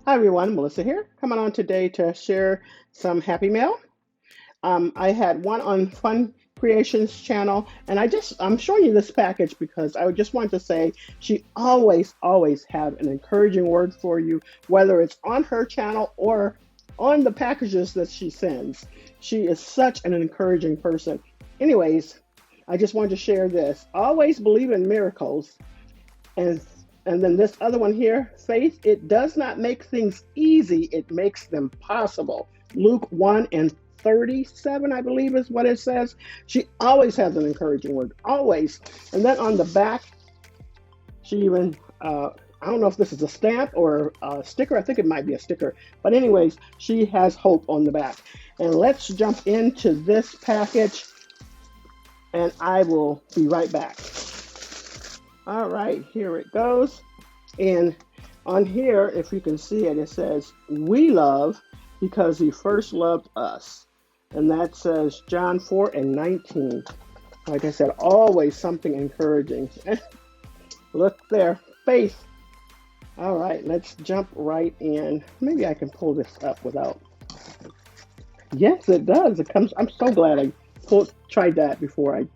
Hi everyone, Melissa here, coming on today to share some happy mail. I had one on Fun Creations channel, and I'm showing you this package because I just wanted to say she always have an encouraging word for you, whether it's on her channel or on the packages that she sends. She is such an encouraging person. Anyways, I just wanted to share this. Always believe in miracles. And and then this other one here, faith, it does not make things easy, it makes them possible. Luke 1 and 37, I believe is what it says. She always has an encouraging word, always. And then on the back, she even, I don't know if this is a stamp or a sticker. I think it might be a sticker. But anyways, she has hope on the back. And let's jump into this package, and I will be right back. All right, here it goes. And on here, if you can see it, it says, "We love because he first loved us." And that says John 4 and 19. Like I said, always something encouraging. Look there, faith. All right, let's jump right in. Maybe I can pull this up without. Yes, it does. It comes. I'm so glad I tried that before I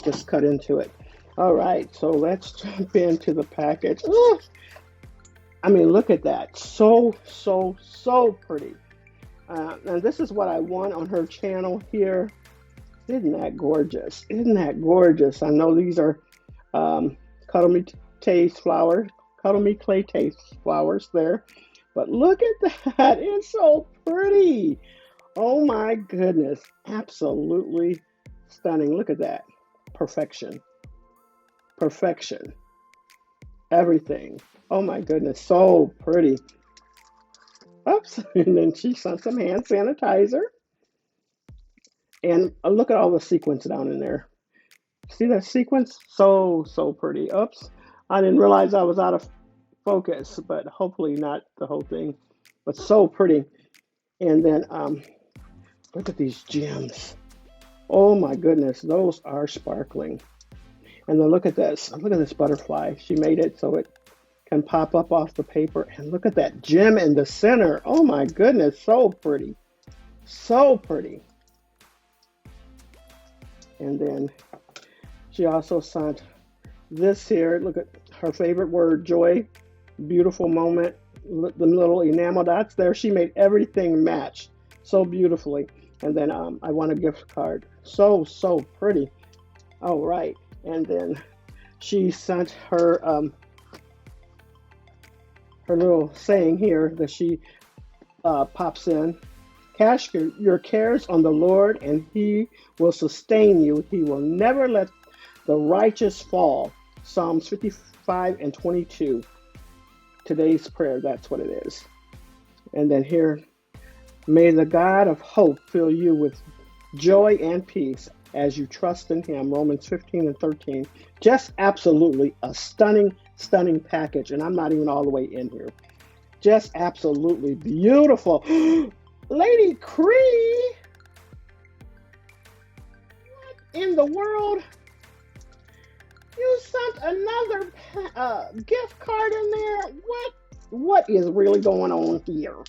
just cut into it. All right, so let's jump into the package. Ooh, I mean, look at that. So pretty. And this is what I want on her channel here. Isn't that gorgeous? Isn't that gorgeous? I know these are Cuddle Me Clay Taste flowers there. But look at that. It's so pretty. Oh my goodness. Absolutely stunning. Look at that. Perfection. Perfection. Everything. Oh my goodness, so pretty. Oops, and then she sent some hand sanitizer. And look at all the sequins down in there. See that sequence? So pretty. Oops, I didn't realize I was out of focus, but hopefully not the whole thing. But so pretty. And then look at these gems. Oh my goodness, those are sparkling. And then look at this. Look at this butterfly. She made it so it can pop up off the paper. And look at that gem in the center. Oh my goodness, so pretty. So pretty. And then she also sent this here. Look at her favorite word, joy. Beautiful moment. The little enamel dots there. She made everything match so beautifully. And then I want a gift card. So pretty. All right. And then she sent her her little saying here that she pops in. Cast your cares on the Lord, and he will sustain you. He will never let the righteous fall. Psalms 55 and 22. Today's prayer, that's what it is. And then here, may the God of hope fill you with joy and peace as you trust in him. Romans 15 and 13. Just absolutely a stunning package. And I'm not even all the way in here. Just absolutely beautiful. Lady KRE, what in the world? You sent another gift card in there. What is really going on here?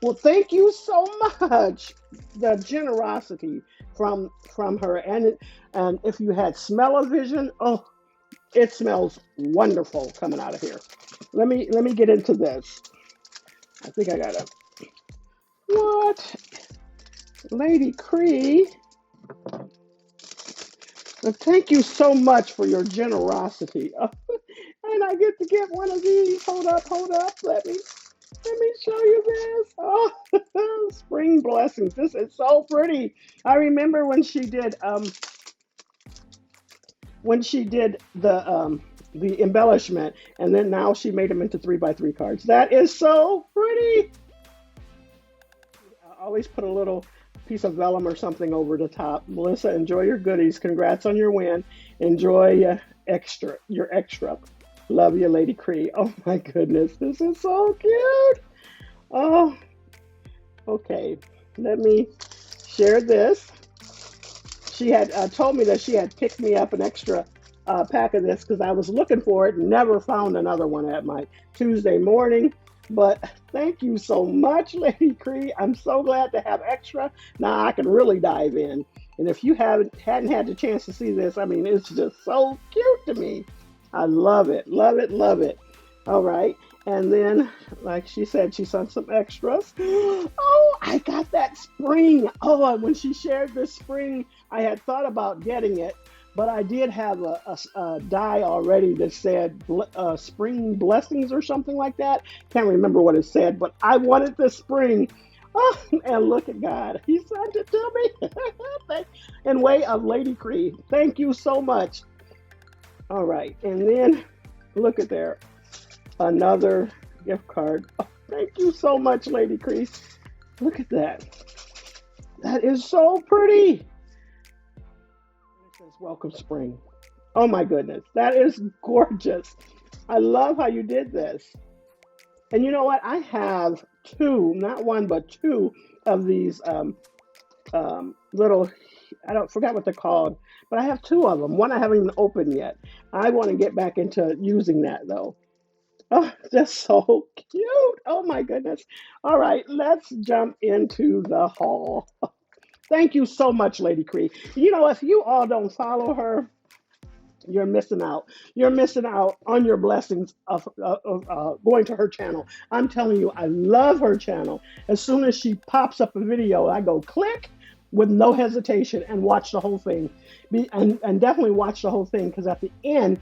Well, thank you so much. The generosity from her, and if you had smell-o-vision, oh, it smells wonderful coming out of here. Let me get into this. I think I gotta. What, Lady KRE? Well, thank you so much for your generosity. And I get to get one of these. Hold up. Let me show you this. Oh, spring blessings. This is so pretty. I remember when she did the embellishment, and then now she made them into 3x3 cards. That is so pretty. I always put a little piece of vellum or something over the top. Melissa, enjoy your goodies. Congrats on your win. Enjoy your extra. Love you, Lady KRE. Oh my goodness, this is so cute. Oh, okay. Let me share this. She had told me that she had picked me up an extra pack of this because I was looking for it and never found another one at my Tuesday morning But thank you so much, Lady Cree. I'm so glad to have extra. Now I can really dive in. And if you hadn't had the chance to see this, I mean, it's just so cute to me. I love it, love it, love it. All right. And then, like she said, she sent some extras. Oh, I got that spring. Oh, and when she shared this spring, I had thought about getting it, but I did have a die already that said spring blessings or something like that. Can't remember what it said, but I wanted this spring. Oh, and look at God. He sent it to me in way of Lady Cree. Thank you so much. All right. And then look at there. Another gift card. Oh, thank you so much, Lady Cree. Look at that. That is so pretty. It says welcome spring. Oh my goodness. That is gorgeous. I love how you did this. And you know what? I have two, not one, but two of these little, I don't forget what they're called, but I have two of them. One I haven't even opened yet. I want to get back into using that though. Oh, that's so cute. Oh my goodness. All right, let's jump into the haul. Thank you so much, Lady Cree. You know, if you all don't follow her, you're missing out. You're missing out on your blessings of going to her channel. I'm telling you, I love her channel. As soon as she pops up a video, I go click with no hesitation and watch the whole thing. And definitely watch the whole thing because at the end,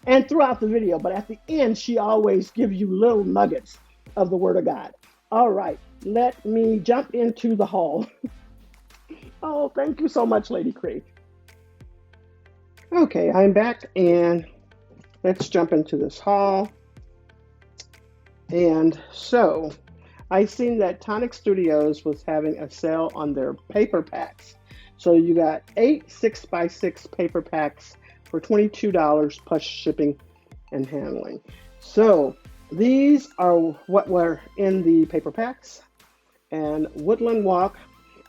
and throughout the video, but at the end, she always gives you little nuggets of the Word of God. All right, let me jump into the haul. Oh, thank you so much, Lady Cree. Okay, I'm back and let's jump into this haul. And so I seen that Tonic Studios was having a sale on their paper packs. So you got 8 6x6 paper packs for $22 plus shipping and handling. So these are what were in the paper packs and Woodland Walk.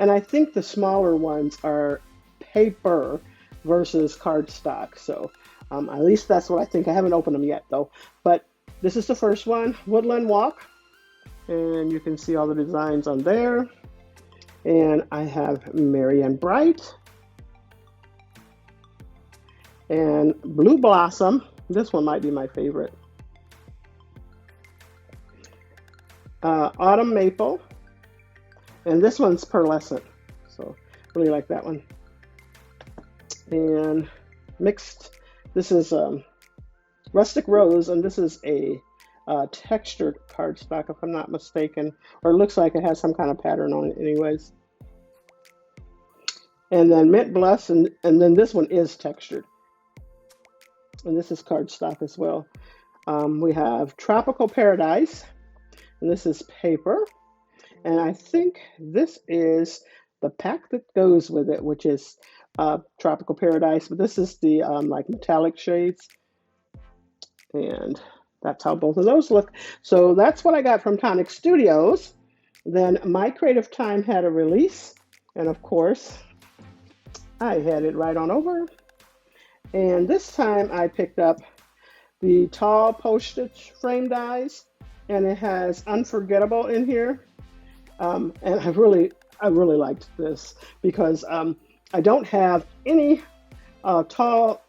And I think the smaller ones are paper versus cardstock. So at least that's what I think. I haven't opened them yet though. But this is the first one, Woodland Walk. And you can see all the designs on there. And I have Merry and Bright. And Blue Blossom. This one might be my favorite. Autumn Maple. And this one's pearlescent. So really like that one. And mixed, this is Rustic Rose, and this is a textured cardstock, if I'm not mistaken, or it looks like it has some kind of pattern on it anyways. And then Mint Bless, and then this one is textured. And this is cardstock as well. We have Tropical Paradise, and this is paper. And I think this is the pack that goes with it, which is Tropical Paradise, but this is the like metallic shades. And that's how both of those look. So that's what I got from Tonic Studios. Then My Creative Time had a release. And of course, I had it right on over. And this time I picked up the tall postage frame dies. And it has Unforgettable in here. And I really liked this because I don't have any tall,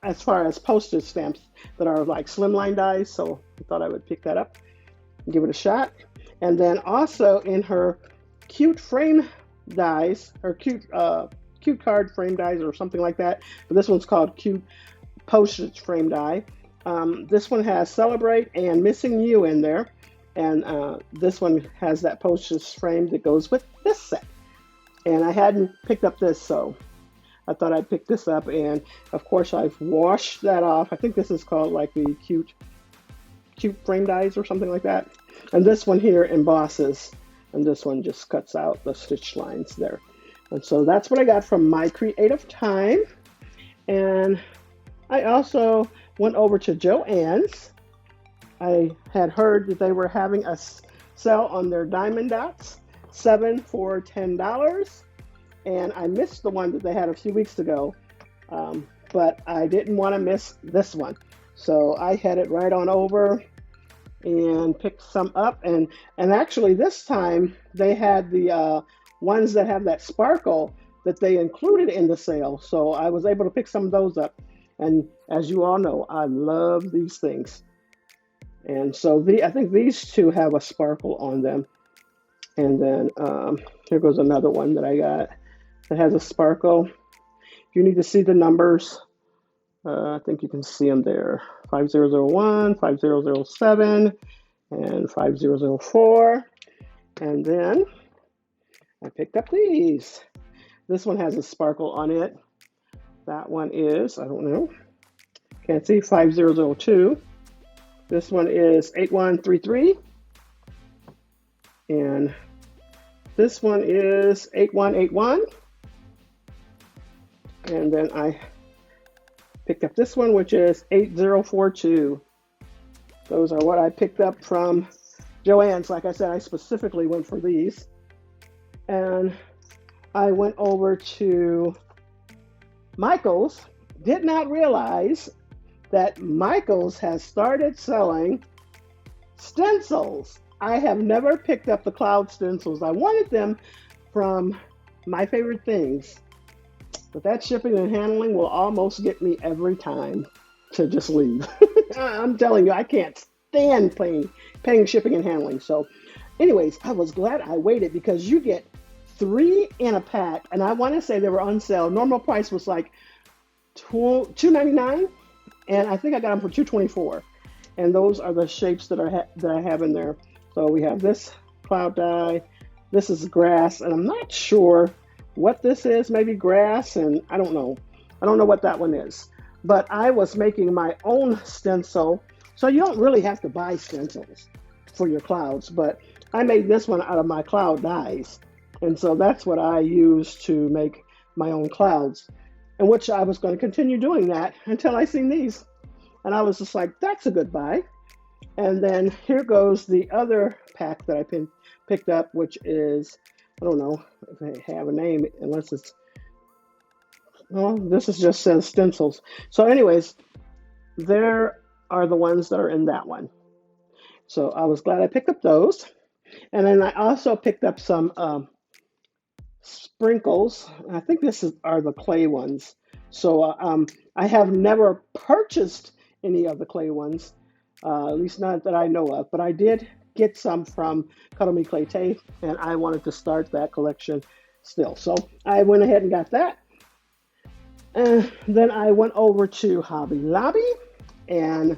as far as postage stamps that are like slimline dies, so I thought I would pick that up and give it a shot. And then also in her cute frame dies, or cute card frame dies or something like that, but this one's called Cute Postage Frame Die. This one has Celebrate and Missing You in there, and this one has that postage frame that goes with this set. And I hadn't picked up this, so I thought I'd pick this up, and of course I've washed that off. I think this is called like the cute frame dies or something like that. And this one here embosses, and this one just cuts out the stitch lines there. And so that's what I got from My Creative Time. And I also went over to Joannes. I had heard that they were having a sale on their diamond dots, 7 for $10. And I missed the one that they had a few weeks ago, but I didn't want to miss this one. So I headed right on over and picked some up. And actually, this time they had the ones that have that sparkle that they included in the sale. So I was able to pick some of those up. And as you all know, I love these things. And so I think these two have a sparkle on them. And then here goes another one that I got that has a sparkle. If you need to see the numbers, I think you can see them there. 5001, 5007, and 5004. And then I picked up these. This one has a sparkle on it. That one is, I don't know, can't see, 5002. This one is 8133. And this one is 8181. And then I picked up this one, which is 8042. Those are what I picked up from Joannes. Like I said, I specifically went for these. And I went over to Michael's. Did not realize that Michael's has started selling stencils. I have never picked up the cloud stencils. I wanted them from My Favorite Things, but that shipping and handling will almost get me every time to just leave. I'm telling you, I can't stand paying shipping and handling. So anyways, I was glad I waited because you get 3 in a pack, and I want to say they were on sale. Normal price was like $2.99, and I think I got them for $2.24. And those are the shapes that I have in there. So we have this cloud die. This is grass, and I'm not sure what this is. Maybe grass, and I don't know. I don't know what that one is. But I was making my own stencil, so you don't really have to buy stencils for your clouds. But I made this one out of my cloud dies. And so that's what I use to make my own clouds, in which I was going to continue doing that until I seen these. And I was just like, that's a good buy. And then here goes the other pack that I picked up, which is, I don't know if they have a name, unless it's, well, this is just says stencils. So anyways, there are the ones that are in that one. So I was glad I picked up those. And then I also picked up some sprinkles. I think are the clay ones. So I have never purchased any of the clay ones, at least not that I know of, but I did get some from Cuddle Me Clay Tay, and I wanted to start that collection still. So I went ahead and got that. And then I went over to Hobby Lobby and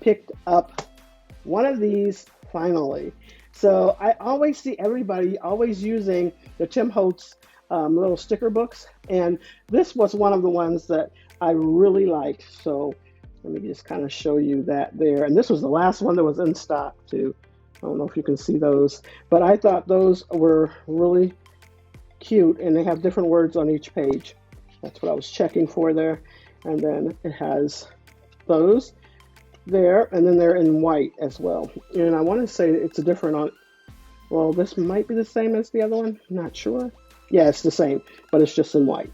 picked up one of these finally. So I always see everybody always using the Tim Holtz little sticker books, and this was one of the ones that I really liked. So let me just kind of show you that there. And this was the last one that was in stock too. I don't know if you can see those, but I thought those were really cute, and they have different words on each page. That's what I was checking for there. And then it has those there, and then they're in white as well. And I want to say it's a different on, well, this might be the same as the other one. I'm not sure. Yeah, it's the same, but it's just in white.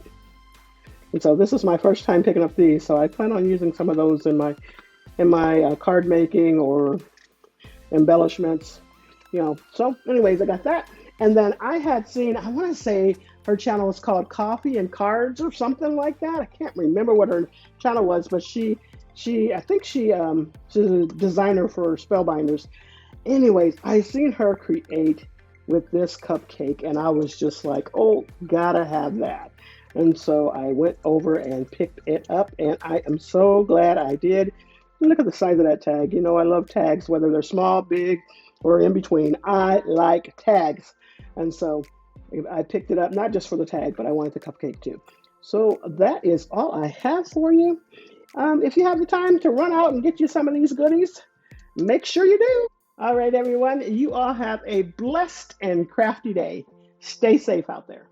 And so this is my first time picking up these, so I plan on using some of those in my card making or embellishments, So anyways, I got that. And then I had seen, I want to say her channel is called Coffee and Cards or something like that. I can't remember what her channel was, but I think she's a designer for spellbinders. Anyways, I seen her create with this cupcake, and I was just like, oh, gotta have that. And so I went over and picked it up, and I am so glad I did. Look at the size of that tag. I love tags, whether they're small, big, or in between. I like tags. And so I picked it up, not just for the tag, but I wanted the cupcake too. So that is all I have for you. If you have the time to run out and get you some of these goodies, make sure you do. All right, everyone, you all have a blessed and crafty day. Stay safe out there.